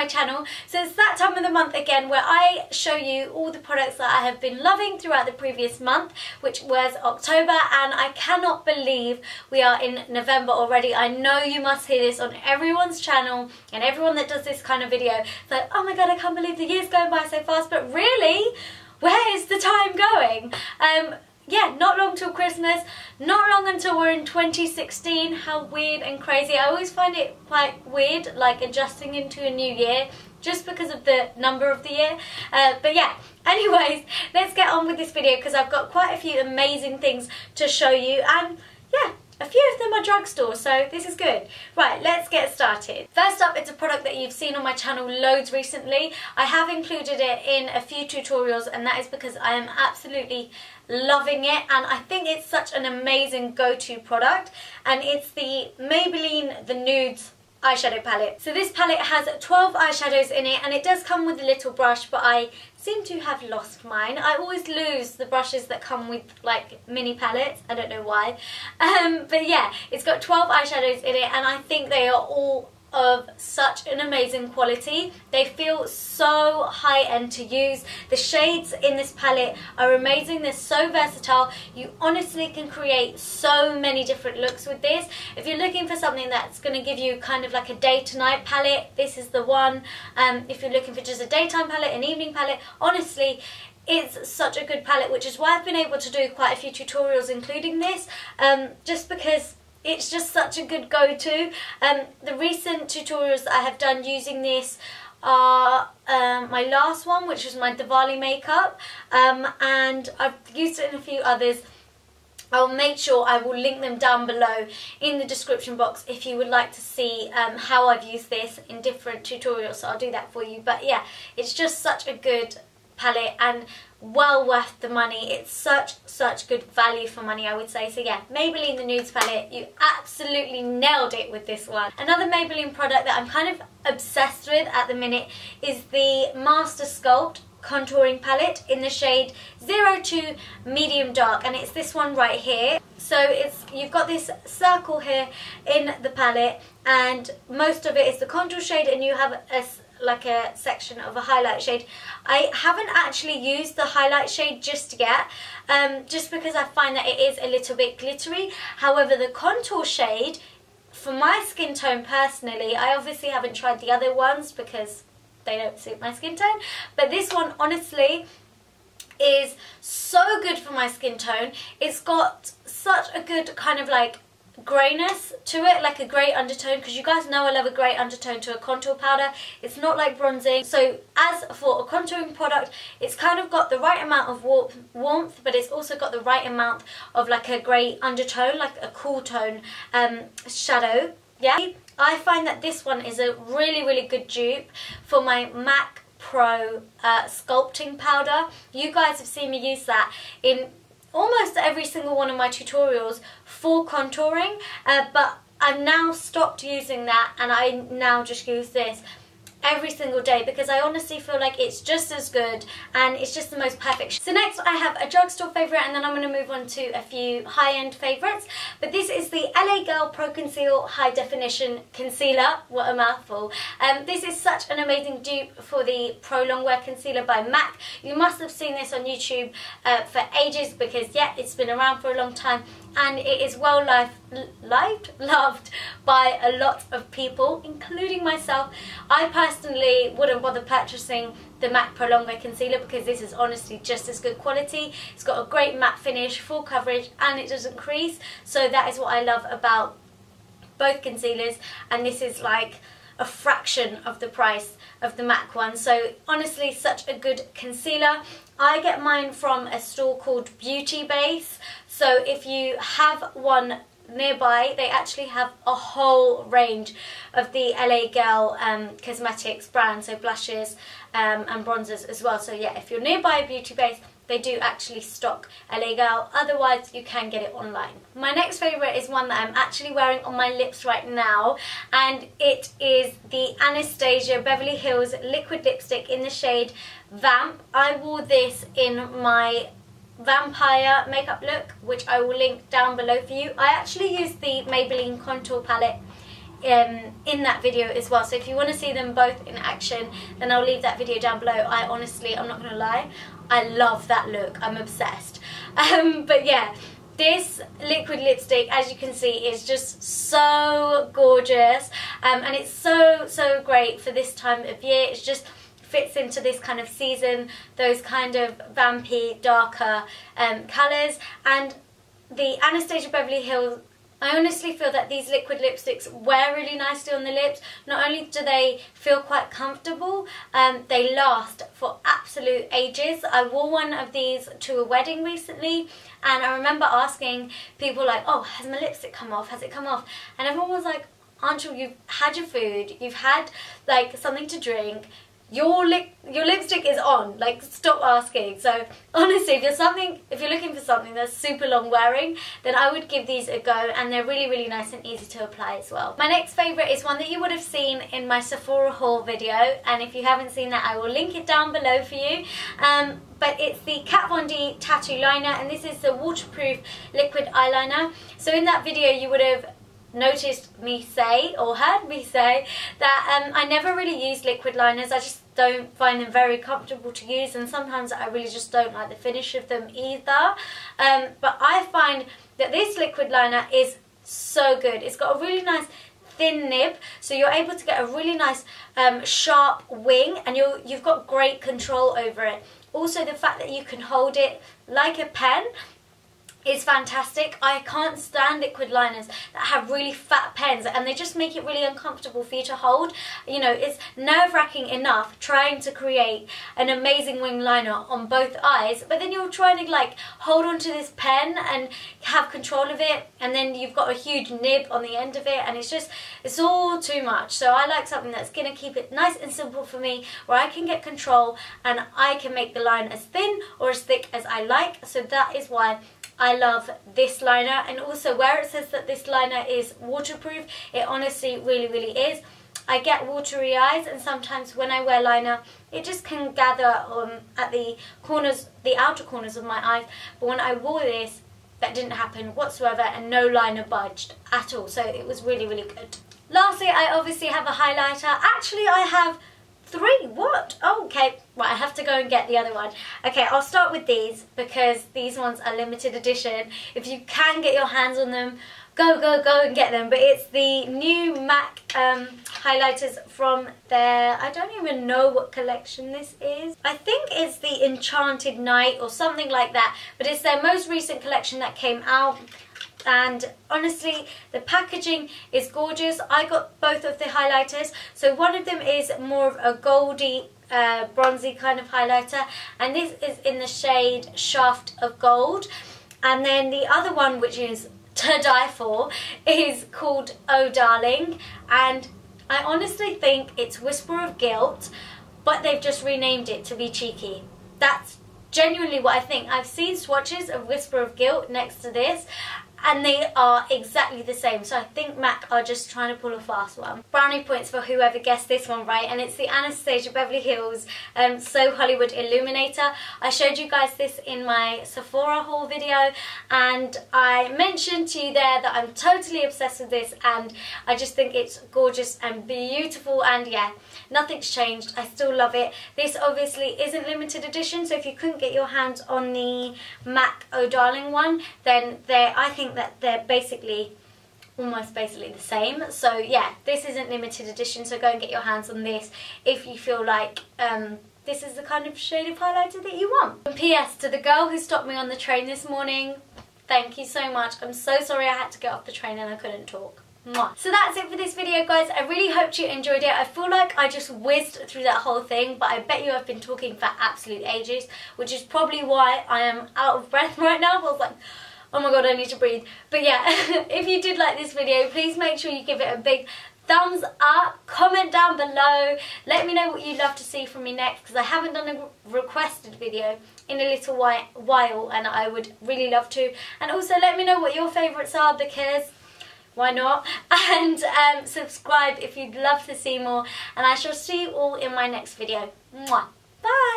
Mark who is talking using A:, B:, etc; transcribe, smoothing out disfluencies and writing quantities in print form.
A: my channel. So it's that time of the month again where I show you all the products that I have been loving throughout the previous month, which was October, and I cannot believe we are in November already. I know you must hear this on everyone's channel and everyone that does this kind of video. It's like, oh my god, I can't believe the year's going by so fast, but really, where is the time going? Yeah, not long till Christmas, not long until we're in 2016. How weird and crazy. I always find it quite weird, like adjusting into a new year, just because of the number of the year. But yeah, anyways, let's get on with this video because I've got quite a few amazing things to show you, and yeah, a few of them are drugstore, so this is good. Right, let's get started. First up, it's a product that you've seen on my channel loads recently. I have included it in a few tutorials, and that is because I am absolutely loving it, and I think it's such an amazing go-to product, and it's the Maybelline The Nudes eyeshadow palette. So this palette has 12 eyeshadows in it, and it does come with a little brush, but I seem to have lost mine. I always lose the brushes that come with like mini palettes, I don't know why. But yeah, it's got 12 eyeshadows in it, and I think they are all of such an amazing quality. They feel so high-end to use. The shades in this palette are amazing. They're so versatile. You honestly can create so many different looks with this. If you're looking for something that's going to give you kind of like a day to night palette, this is the one. If you're looking for just a daytime palette, an evening palette, honestly, it's such a good palette, which is why I've been able to do quite a few tutorials including this, just because it's just such a good go-to. The recent tutorials that I have done using this are my last one, which was my Diwali makeup, and I've used it in a few others. I'll make sure I will link them down below in the description box if you would like to see how I've used this in different tutorials, so I'll do that for you. But yeah, it's just such a good palette and well worth the money. It's such good value for money, I would say. So yeah, Maybelline The Nudes palette, you absolutely nailed it with this one. Another Maybelline product that I'm kind of obsessed with at the minute is the MasterSculpt contouring palette in the shade 02 medium dark, and it's this one right here. So you've got this circle here in the palette, and most of it is the contour shade, and you have like a section of a highlight shade. I haven't actually used the highlight shade just yet, just because I find that it is a little bit glittery. However, the contour shade, for my skin tone personally, I obviously haven't tried the other ones because they don't suit my skin tone, but this one honestly is so good for my skin tone. It's got such a good kind of like greyness to it, like a grey undertone, because you guys know I love a grey undertone to a contour powder. It's not like bronzing. So as for a contouring product, it's kind of got the right amount of warmth, but it's also got the right amount of like a grey undertone, like a cool tone shadow. Yeah, I find that this one is a really good dupe for my MAC Pro sculpting powder. You guys have seen me use that in almost every single one of my tutorials for contouring, but I've now stopped using that, and I now just use this every single day because I honestly feel like it's just as good and it's just the most perfect. So next I have a drugstore favourite, and then I'm going to move on to a few high-end favourites. But this is the LA Girl Pro Conceal High Definition Concealer. What a mouthful. This is such an amazing dupe for the Pro Longwear Concealer by MAC. You must have seen this on YouTube for ages because yeah, it's been around for a long time, and it is well loved by a lot of people, including myself. I personally wouldn't bother purchasing the MAC Pro Longwear Concealer because this is honestly just as good quality. It's got a great matte finish, full coverage, and it doesn't crease. So that is what I love about both concealers, and this is like a fraction of the price of the MAC one. So honestly, such a good concealer. I get mine from a store called Beige. So if you have one nearby, they actually have a whole range of the LA Girl cosmetics brand, so blushes and bronzers as well. So yeah, if you're nearby a beauty base, they do actually stock LA Girl, otherwise you can get it online. My next favourite is one that I'm actually wearing on my lips right now, and it is the Anastasia Beverly Hills liquid lipstick in the shade Vamp. I wore this in my vampire makeup look, which I will link down below for you. I actually used the Maybelline contour palette in that video as well. So if you want to see them both in action, then I'll leave that video down below. I honestly, I'm not going to lie, I love that look. I'm obsessed. But yeah, this liquid lipstick, as you can see, is just so gorgeous, and it's so great for this time of year. It just fits into this kind of season, those kind of vampy, darker colours. And the Anastasia Beverly Hills, I honestly feel that these liquid lipsticks wear really nicely on the lips. Not only do they feel quite comfortable, they last for absolute ages. I wore one of these to a wedding recently, and I remember asking people like, oh, has my lipstick come off? Has it come off? And everyone was like, Anchal, you've had your food, you've had like something to drink, your lipstick is on, like stop asking. So honestly, if you're looking for something that's super long wearing, then I would give these a go, and they're really nice and easy to apply as well. My next favourite is one that you would have seen in my Sephora haul video, and if you haven't seen that, I will link it down below for you. But it's the Kat Von D Tattoo Liner, and this is the waterproof liquid eyeliner. So in that video you would have noticed me say, or heard me say, that I never really use liquid liners. I just don't find them very comfortable to use, and sometimes I really just don't like the finish of them either. But I find that this liquid liner is so good. It's got a really nice thin nib, so you're able to get a really nice sharp wing, and you've got great control over it. Also, the fact that you can hold it like a pen is fantastic. I can't stand liquid liners that have really fat pens, and they just make it really uncomfortable for you to hold. You know, it's nerve-wracking enough trying to create an amazing wing liner on both eyes, but then you're trying to like hold onto this pen and have control of it, and then you've got a huge nib on the end of it, and it's all too much. So I like something that's going to keep it nice and simple for me, where I can get control and I can make the line as thin or as thick as I like. So that is why I love this liner. And also, where it says that this liner is waterproof, it honestly really is. I get watery eyes, and sometimes when I wear liner it just can gather at the corners, the outer corners of my eyes, but when I wore this, that didn't happen whatsoever, and no liner budged at all. So it was really good. Lastly, I obviously have a highlighter. Actually, I have three. What? Oh, okay. Right, I have to go and get the other one. Okay, I'll start with these because these ones are limited edition. If you can get your hands on them, go and get them. But it's the new MAC highlighters from their, I don't even know what collection this is. I think it's the Enchanted Night or something like that. But it's their most recent collection that came out. And honestly, the packaging is gorgeous. I got both of the highlighters. So one of them is more of a goldy, bronzy kind of highlighter, and this is in the shade Shaft of Gold. And then the other one, which is to die for, is called Oh Darling, and I honestly think it's Whisper of Guilt, but they've just renamed it to be cheeky. That's genuinely what I think. I've seen swatches of Whisper of Guilt next to this, and they are exactly the same. So I think MAC are just trying to pull a fast one. Brownie points for whoever guessed this one right, and it's the Anastasia Beverly Hills So Hollywood Illuminator. I showed you guys this in my Sephora haul video, and I mentioned to you there that I'm totally obsessed with this, and I just think it's gorgeous and beautiful, and yeah, nothing's changed. I still love it. This obviously isn't limited edition, so if you couldn't get your hands on the MAC Oh Darling one, then I think that they're almost basically the same. So yeah, this isn't limited edition, so go and get your hands on this if you feel like this is the kind of shade of highlighter that you want. And P.S. to the girl who stopped me on the train this morning, thank you so much. I'm so sorry I had to get off the train and I couldn't talk. Mwah. So that's it for this video, guys. I really hoped you enjoyed it. I feel like I just whizzed through that whole thing, but I bet you I've been talking for absolute ages, which is probably why I am out of breath right now. I was like, oh my god, I need to breathe. But yeah, if you did like this video, please make sure you give it a big thumbs up, comment down below, let me know what you'd love to see from me next, because I haven't done a requested video in a little while, and I would really love to. And also let me know what your favourites are, because why not? And subscribe if you'd love to see more, and I shall see you all in my next video. Mwah. Bye!